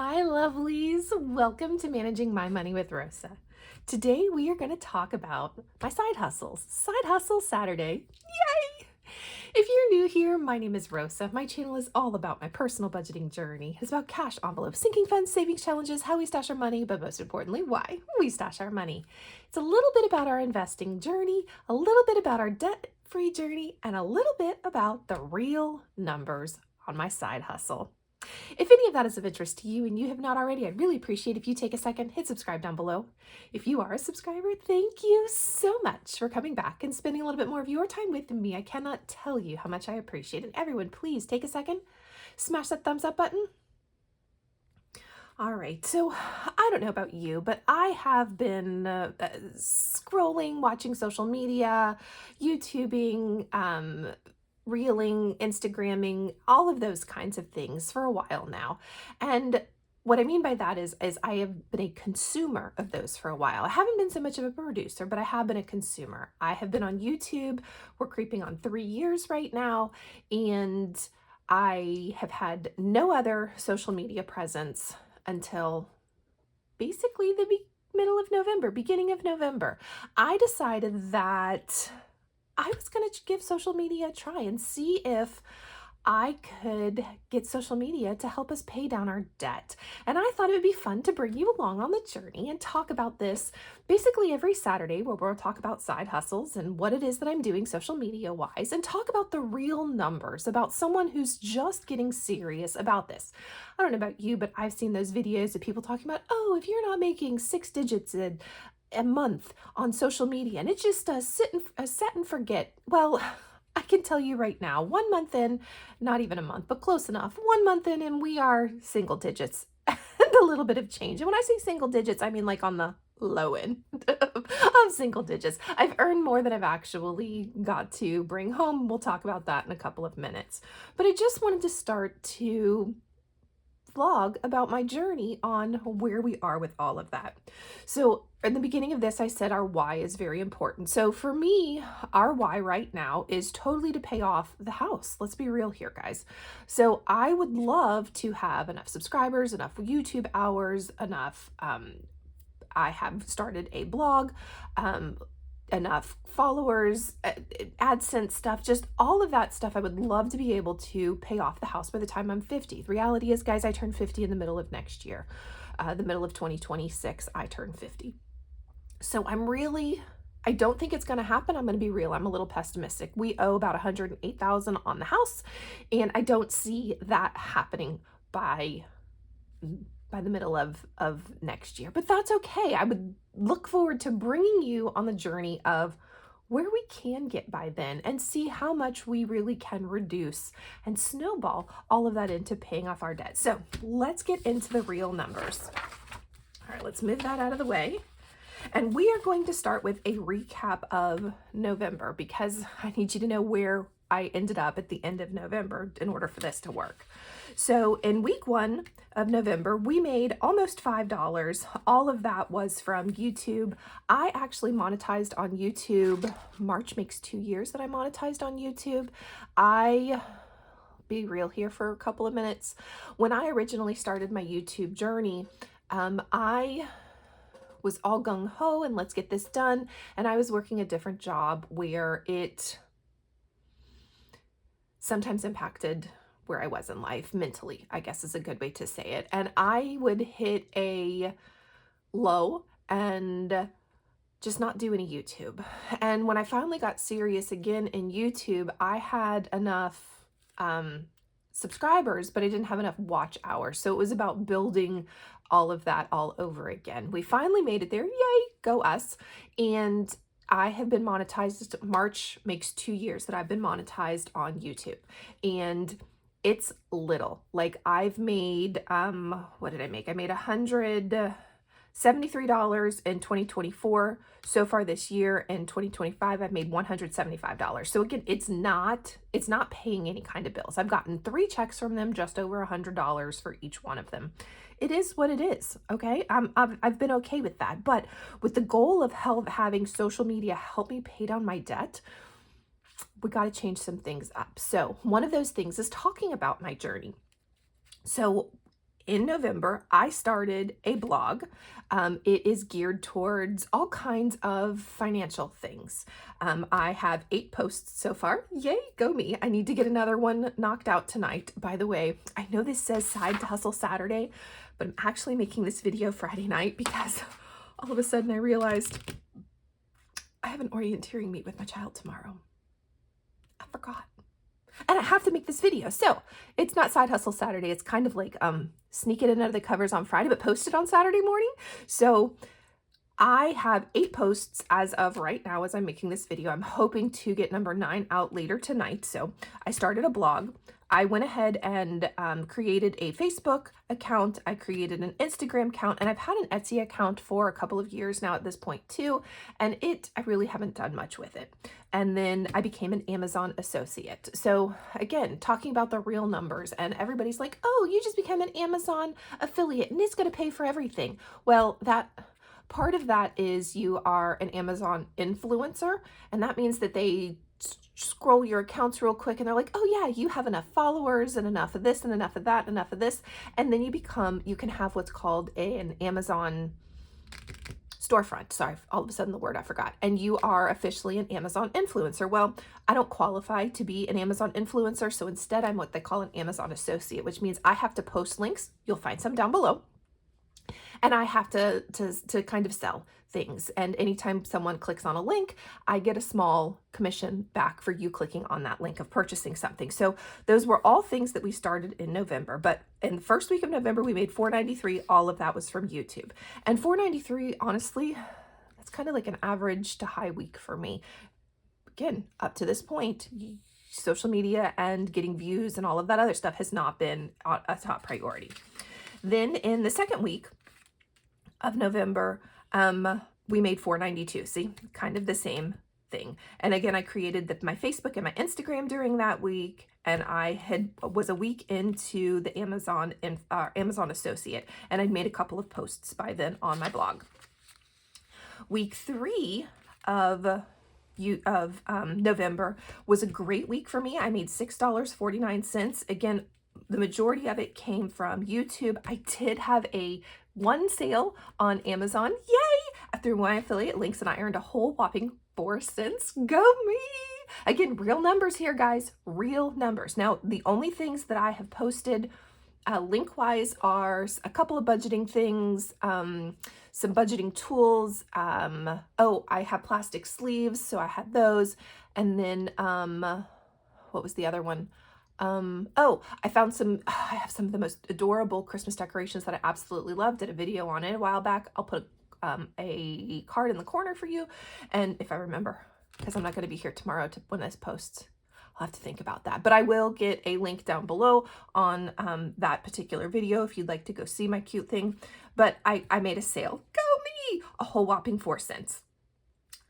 Hi, lovelies. Welcome to Managing My Money with Rosa. Today we are going to talk about my side hustles. Side Hustle Saturday. Yay! If you're new here, my name is Rosa. My channel is all about my personal budgeting journey. It's about cash envelopes, sinking funds, savings challenges, how we stash our money, but most importantly, why we stash our money. It's a little bit about our investing journey, a little bit about our debt-free journey, and a little bit about the real numbers on my side hustle. If any of that is of interest to you and you have not already, I'd really appreciate if you take a second, hit subscribe down below. If you are a subscriber, thank you so much for coming back and spending a little bit more of your time with me. I cannot tell you how much I appreciate it. Everyone, please take a second, smash that thumbs up button. All right, so I don't know about you, but I have been scrolling, watching social media, YouTubing, reeling, Instagramming, all of those kinds of things for a while now. And what I mean by that is I have been a consumer of those for a while. I haven't been so much of a producer, but I have been a consumer. I have been on YouTube. We're creeping on 3 years right now, and I have had no other social media presence until basically the middle of November, beginning of November. I decided that I was going to give social media a try and see if I could get social media to help us pay down our debt. And I thought it would be fun to bring you along on the journey and talk about this basically every Saturday, where we'll talk about side hustles and what it is that I'm doing social media wise, and talk about the real numbers, about someone who's just getting serious about this. I don't know about you, but I've seen those videos of people talking about, oh, if you're not making 6 digits a month on social media, and it's just a set and forget. Well, I can tell you right now, 1 month in, not even a month, but close enough, 1 month in, and we are single digits and a little bit of change. And when I say single digits, I mean like on the low end of single digits. I've earned more than I've actually got to bring home. We'll talk about that in a couple of minutes. But I just wanted to start to vlog about my journey on where we are with all of that. So in the beginning of this, I said our why is very important. So for me, our why right now is totally to pay off the house. Let's be real here, guys. So I would love to have enough subscribers, enough YouTube hours, enough, I have started a blog, enough followers, AdSense stuff, just all of that stuff. I would love to be able to pay off the house by the time I'm 50. The reality is, guys, I turn 50 in the middle of next year. The middle of 2026, I turn 50. So I don't think it's going to happen. I'm going to be real. I'm a little pessimistic. We owe about $108,000 on the house, and I don't see that happening by the middle of next year, but that's okay. I would look forward to bringing you on the journey of where we can get by then and see how much we really can reduce and snowball all of that into paying off our debt. So let's get into the real numbers. All right, let's move that out of the way. And we are going to start with a recap of November, because I need you to know where I ended up at the end of November in order for this to work. So in week 1 of November, we made almost $5. All of that was from YouTube. I actually monetized on YouTube. March makes 2 years that I monetized on YouTube. Be real here for a couple of minutes. When I originally started my YouTube journey, I was all gung-ho and let's get this done. And I was working a different job where it sometimes impacted where I was in life mentally, I guess is a good way to say it. And I would hit a low and just not do any YouTube. And when I finally got serious again in YouTube, I had enough subscribers, but I didn't have enough watch hours. So it was about building all of that all over again. We finally made it there. Yay, go us. And I have been monetized. March makes 2 years that I've been monetized on YouTube. And it's little. Like I've made, what did I make? I made $173 in 2024. So far this year in 2025, I've made $175. So again, it's not paying any kind of bills. I've gotten 3 checks from them, just over $100 for each one of them. It is what it is. Okay. I've been okay with that, but with the goal of having social media help me pay down my debt, we got to change some things up. So one of those things is talking about my journey. So in November, I started a blog. It is geared towards all kinds of financial things. I have 8 posts so far. Yay, go me. I need to get another one knocked out tonight. By the way, I know this says Side to Hustle Saturday, but I'm actually making this video Friday night because all of a sudden I realized I have an orienteering meet with my child tomorrow. I forgot. And I have to make this video. So it's not Side Hustle Saturday. It's kind of like sneak it in under the covers on Friday, but post it on Saturday morning. So I have 8 posts as of right now as I'm making this video. I'm hoping to get number 9 out later tonight. So I started a blog. I went ahead and created a Facebook account. I created an Instagram account, and I've had an Etsy account for a couple of years now at this point too. And I really haven't done much with it. And then I became an Amazon associate. So again, talking about the real numbers, and everybody's like, oh, you just became an Amazon affiliate and it's going to pay for everything. Well, part of that is you are an Amazon influencer, and that means that they scroll your accounts real quick and they're like, oh yeah, you have enough followers and enough of this and enough of that, enough of this. And then you can have what's called an Amazon storefront. Sorry, all of a sudden the word I forgot. And you are officially an Amazon influencer. Well, I don't qualify to be an Amazon influencer. So instead I'm what they call an Amazon associate, which means I have to post links. You'll find some down below. And I have to kind of sell things. And anytime someone clicks on a link, I get a small commission back for you clicking on that link of purchasing something. So those were all things that we started in November. But in the first week of November, we made $4.93. All of that was from YouTube. And $4.93, honestly, that's kind of like an average to high week for me. Again, up to this point, social media and getting views and all of that other stuff has not been a top priority. Then in the second week of November, we made $4.92. See, kind of the same thing. And again, I created my Facebook and my Instagram during that week, and I was a week into the Amazon associate, and I'd made a couple of posts by then on my blog. Week 3 of November was a great week for me. I made $6.49. Again, the majority of it came from YouTube. I did have one sale on Amazon. Yay! Through my affiliate links, and I earned a whole whopping 4 cents. Go me! Again, real numbers here, guys. Real numbers. Now, the only things that I have posted link-wise are a couple of budgeting things, some budgeting tools. Oh, I have plastic sleeves, so I had those. And then, what was the other one? Oh, I have some of the most adorable Christmas decorations that I absolutely love. Did a video on it a while back. I'll put a card in the corner for you. And if I remember, because I'm not going to be here tomorrow when this posts, I'll have to think about that. But I will get a link down below on that particular video if you'd like to go see my cute thing. But I made a sale. Go me! A whole whopping 4 cents.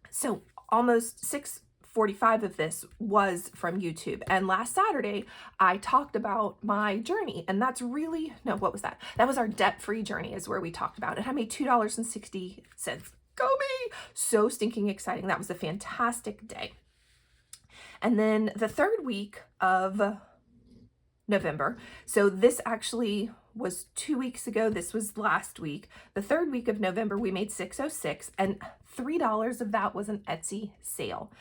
So almost 6:45 of this was from YouTube. And last Saturday, I talked about my journey. And that's really, no, what was that? That was our debt-free journey is where we talked about it. I made $2.60. Go me! So stinking exciting. That was a fantastic day. And then the third week of November, so this actually was 2 weeks ago. This was last week. The third week of November, we made $6.06, and $3 of that was an Etsy sale.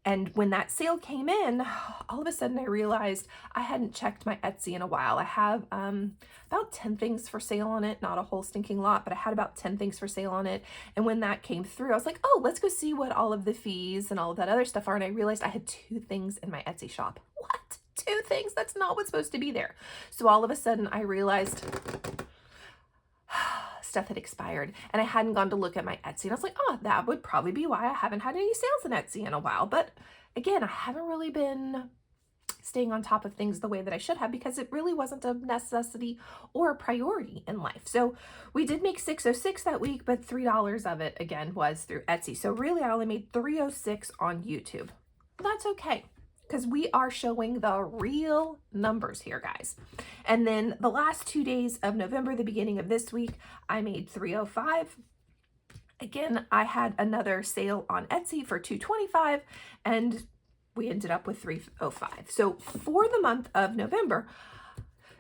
And when that sale came in, all of a sudden I realized I hadn't checked my Etsy in a while. I have about 10 things for sale on it, not a whole stinking lot, but I had about 10 things for sale on it. And when that came through, I was like, oh, let's go see what all of the fees and all of that other stuff are. And I realized I had 2 things in my Etsy shop. What? 2 things? That's not what's supposed to be there. So all of a sudden I realized stuff had expired, and I hadn't gone to look at my Etsy, and I was like, oh, that would probably be why I haven't had any sales in Etsy in a while. But again, I haven't really been staying on top of things the way that I should have, because it really wasn't a necessity or a priority in life. So we did make $6.06 that week, but $3 of it again was through Etsy. So really I only made $3.06 on YouTube. That's okay, because we are showing the real numbers here, guys. And then the last 2 days of November, the beginning of this week, I made $3.05. Again, I had another sale on Etsy for $2.25, and we ended up with $3.05. So for the month of November,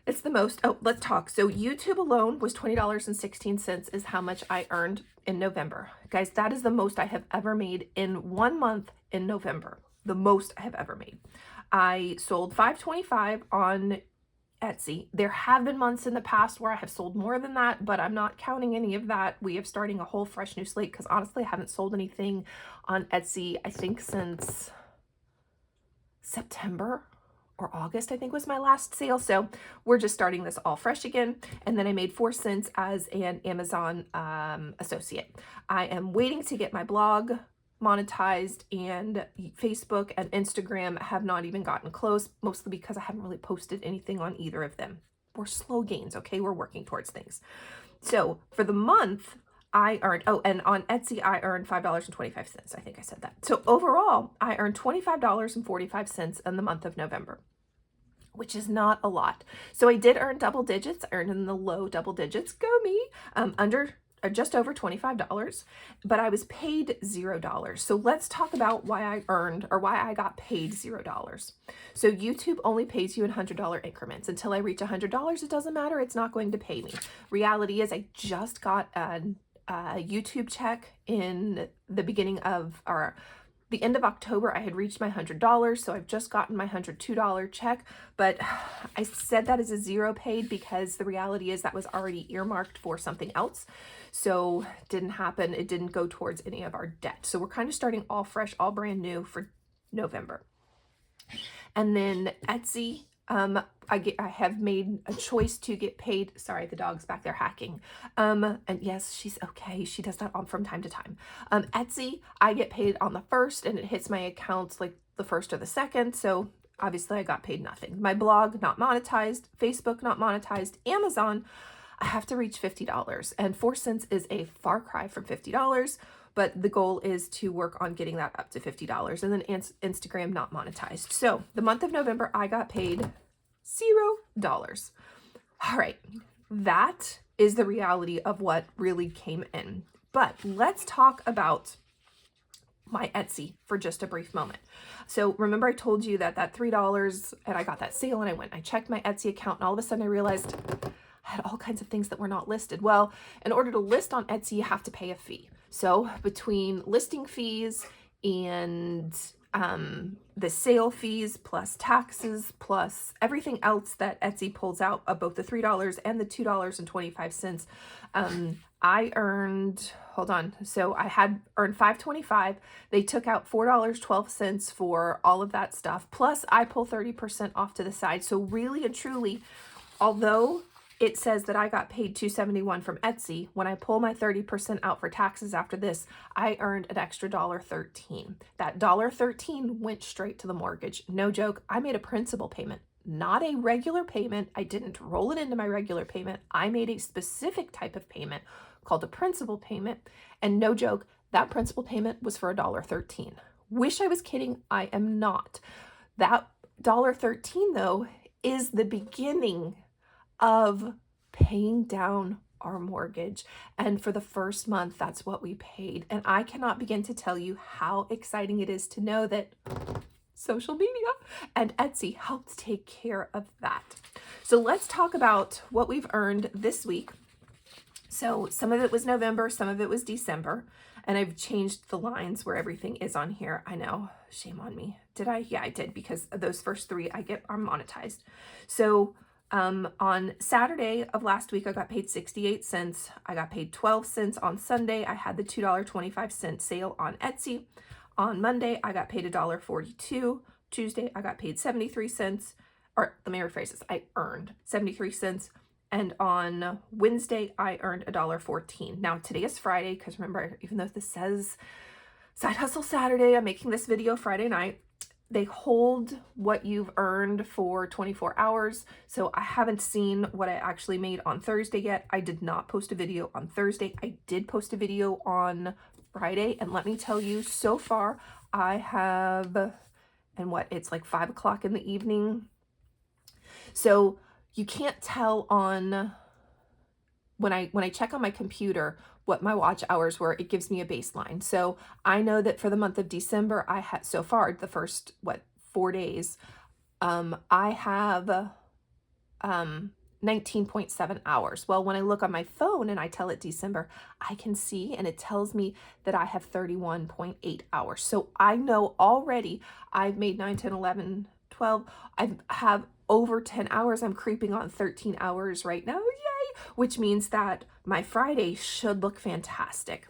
It's the most. Oh, let's talk. So YouTube alone was $20.16 is how much I earned in November. Guys, that is the most I have ever made in 1 month in November. The most I have ever made. I sold $5.25 on Etsy. There have been months in the past where I have sold more than that, but I'm not counting any of that. We are starting a whole fresh new slate because honestly, I haven't sold anything on Etsy, I think, since September or August, I think was my last sale. So we're just starting this all fresh again. And then I made 4 cents as an Amazon associate. I am waiting to get my blog monetized, and Facebook and Instagram have not even gotten close, mostly because I haven't really posted anything on either of them. We're slow gains, okay? We're working towards things. So for the month, I earned, oh, and on Etsy, I earned $5.25. I think I said that. So overall, I earned $25.45 in the month of November, which is not a lot. So I did earn double digits. I earned in the low double digits. Go me. Just over $25, but I was paid $0. So let's talk about why I earned, or why I got paid $0. So YouTube only pays you in $100 increments. Until I reach $100, it doesn't matter. It's not going to pay me. Reality is I just got a YouTube check in the beginning of, or the end of October. I had reached my $100, so I've just gotten my $102 check, but I said that as a zero paid because the reality is that was already earmarked for something else. So it didn't happen. It didn't go towards any of our debt. So we're kind of starting all fresh, all brand new for November. And then Etsy, I have made a choice to get paid. Sorry, the dog's back there hacking. And yes, she's okay. She does that from time to time. Etsy, I get paid on the 1st, and it hits my accounts like the 1st or the 2nd. So obviously I got paid nothing. My blog, not monetized. Facebook, not monetized. Amazon, I have to reach $50, and 4 cents is a far cry from $50. But the goal is to work on getting that up to $50, and then Instagram not monetized. So the month of November, I got paid $0. All right, that is the reality of what really came in. But let's talk about my Etsy for just a brief moment. So remember I told you that $3, and I got that sale, and I checked my Etsy account, and all of a sudden I realized I had all kinds of things that were not listed. Well, in order to list on Etsy, you have to pay a fee. So between listing fees and the sale fees plus taxes plus everything else that Etsy pulls out of both the $3 and the $2.25, I earned, hold on, so I had earned $5.25. They took out $4.12 for all of that stuff. Plus I pull 30% off to the side. So really and truly, although it says that I got paid $2.71 from Etsy, when I pull my 30% out for taxes after this, I earned an extra $1.13. That $1.13 went straight to the mortgage. No joke. I made a principal payment, not a regular payment. I didn't roll it into my regular payment. I made a specific type of payment called a principal payment. And no joke, that principal payment was for $1.13. Wish I was kidding. I am not. That $1.13 though is the beginning of paying down our mortgage. And for the first month, that's what we paid. And I cannot begin to tell you how exciting it is to know that social media and Etsy helped take care of that. So let's talk about what we've earned this week. So some of it was November, some of it was December, and I've changed the lines where everything is on here. I know, shame on me. Did I? Yeah, I did, because those first 3 are monetized. So on Saturday of last week, I got paid 68 cents. I got paid 12 cents on Sunday. I had the $2.25 sale on Etsy. On Monday, I got paid $1.42. Tuesday, I got paid 73 cents. Or let me rephrase this. I earned 73 cents. And on Wednesday, I earned $1.14. Now, today is Friday, because remember, even though this says Side Hustle Saturday, I'm making this video Friday night. They hold what you've earned for 24 hours. So I haven't seen what I actually made on Thursday yet. I did not post a video on Thursday. I did post a video on Friday. And let me tell you, so far I have, and what, it's like 5 o'clock in the evening. So you can't tell on, when I check on my computer what my watch hours were, it gives me a baseline. So I know that for the month of December, I had, so far, the first, 4 days, I have 19.7 hours. Well, when I look on my phone and I tell it December, I can see and it tells me that I have 31.8 hours. So I know already I've made 9, 10, 11, 12. I have over 10 hours. I'm creeping on 13 hours right now. Yay! Which means that my Friday should look fantastic.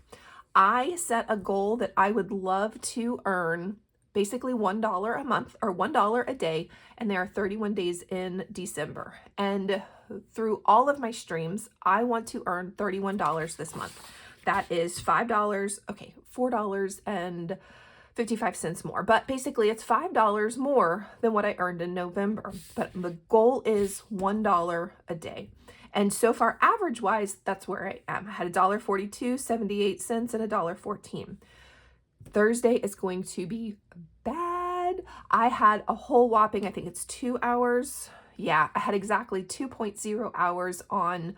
I set a goal that I would love to earn basically $1 a month or $1 a day, and there are 31 days in December. And through all of my streams, I want to earn $31 this month. That is $5, okay, $4.55 more. But basically it's $5 more than what I earned in November. But the goal is $1 a day. And so far, average-wise, that's where I am. I had $1.42, 78 cents, and $1.14. Thursday is going to be bad. I had a whole whopping, I think it's 2 hours. Yeah, I had exactly 2.0 hours on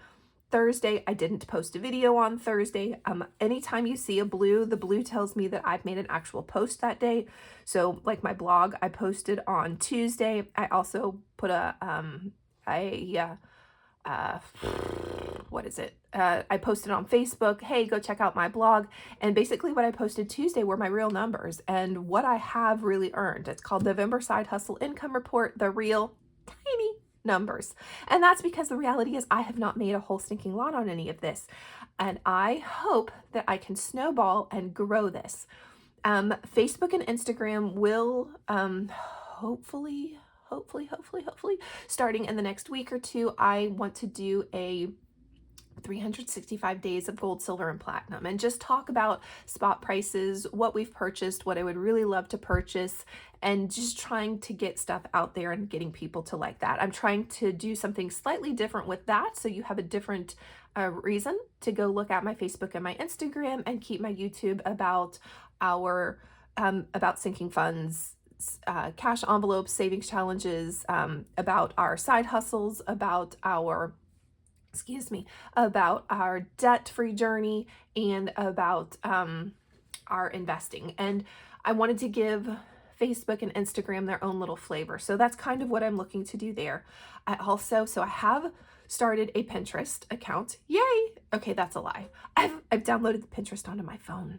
Thursday. I didn't post a video on Thursday. Anytime you see a blue, the blue tells me that I've made an actual post that day. So like my blog, I posted on Tuesday. I also put what is it? I posted on Facebook, hey, go check out my blog. And basically what I posted Tuesday were my real numbers and what I have really earned. It's called November Side Hustle Income Report, the real tiny numbers. And that's because the reality is I have not made a whole stinking lot on any of this. And I hope that I can snowball and grow this. Facebook and Instagram will hopefully, starting in the next week or two, I want to do a 365 days of gold, silver, and platinum and just talk about spot prices, what we've purchased, what I would really love to purchase, and just trying to get stuff out there and getting people to like that. I'm trying to do something slightly different with that, so you have a different reason to go look at my Facebook and my Instagram and keep my YouTube about our about sinking funds, cash envelopes, savings challenges, about our side hustles, about our debt-free journey, and about our investing. And I wanted to give Facebook and Instagram their own little flavor. So that's kind of what I'm looking to do there. I have started a Pinterest account. Yay! Okay, that's a lie. I've downloaded the Pinterest onto my phone.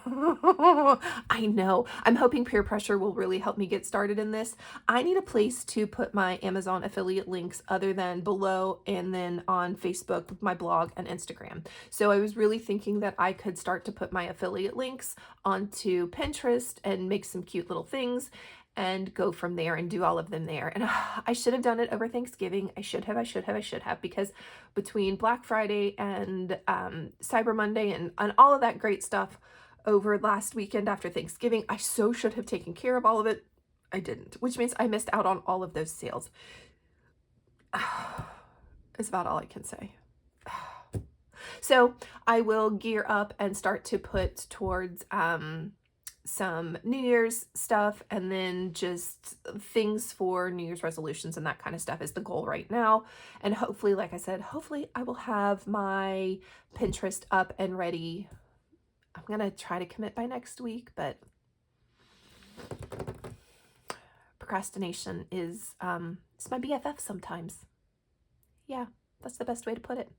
I know. I'm hoping peer pressure will really help me get started in this. I need a place to put my Amazon affiliate links other than below and then on Facebook, my blog, and Instagram. So I was really thinking that I could start to put my affiliate links onto Pinterest and make some cute little things and go from there and do all of them there. And I should have done it over Thanksgiving. I should have, because between Black Friday and Cyber Monday and all of that great stuff over last weekend after Thanksgiving, I so should have taken care of all of it. I didn't, which means I missed out on all of those sales. Is about all I can say. So I will gear up and start to put towards some New Year's stuff, and then just things for New Year's resolutions and that kind of stuff is the goal right now. And hopefully, like I said, hopefully I will have my Pinterest up and ready. I'm gonna try to commit by next week, but procrastination is it's my BFF sometimes. Yeah, that's the best way to put it.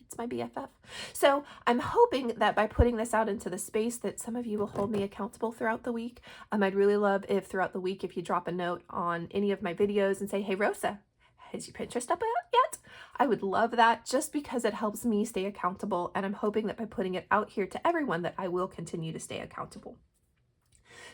It's my BFF. So I'm hoping that by putting this out into the space that some of you will hold me accountable throughout the week. I'd really love if throughout the week, if you drop a note on any of my videos and say, hey, Rosa, has your Pinterest up yet? I would love that, just because it helps me stay accountable. And I'm hoping that by putting it out here to everyone that I will continue to stay accountable.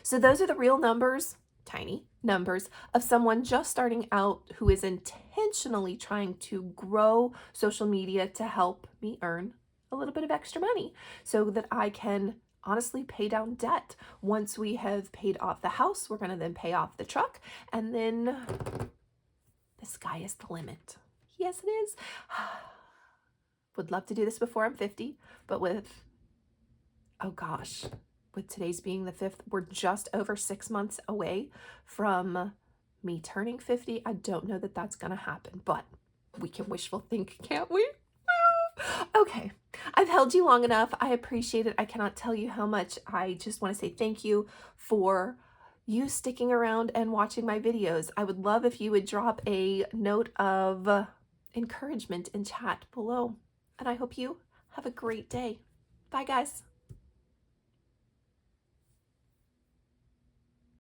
So those are the real numbers, tiny numbers, of someone just starting out who is intentionally trying to grow social media to help me earn a little bit of extra money so that I can honestly pay down debt. Once we have paid off the house, we're going to then pay off the truck, and then the sky is the limit. Yes, it is. Would love to do this before I'm 50, but with, oh gosh, with today's being the 5th, we're just over 6 months away from me turning 50. I don't know that that's going to happen, but we can wishful think, can't we? Okay, I've held you long enough. I appreciate it. I cannot tell you how much. I just want to say thank you for you sticking around and watching my videos. I would love if you would drop a note of encouragement in chat below. And I hope you have a great day. Bye, guys.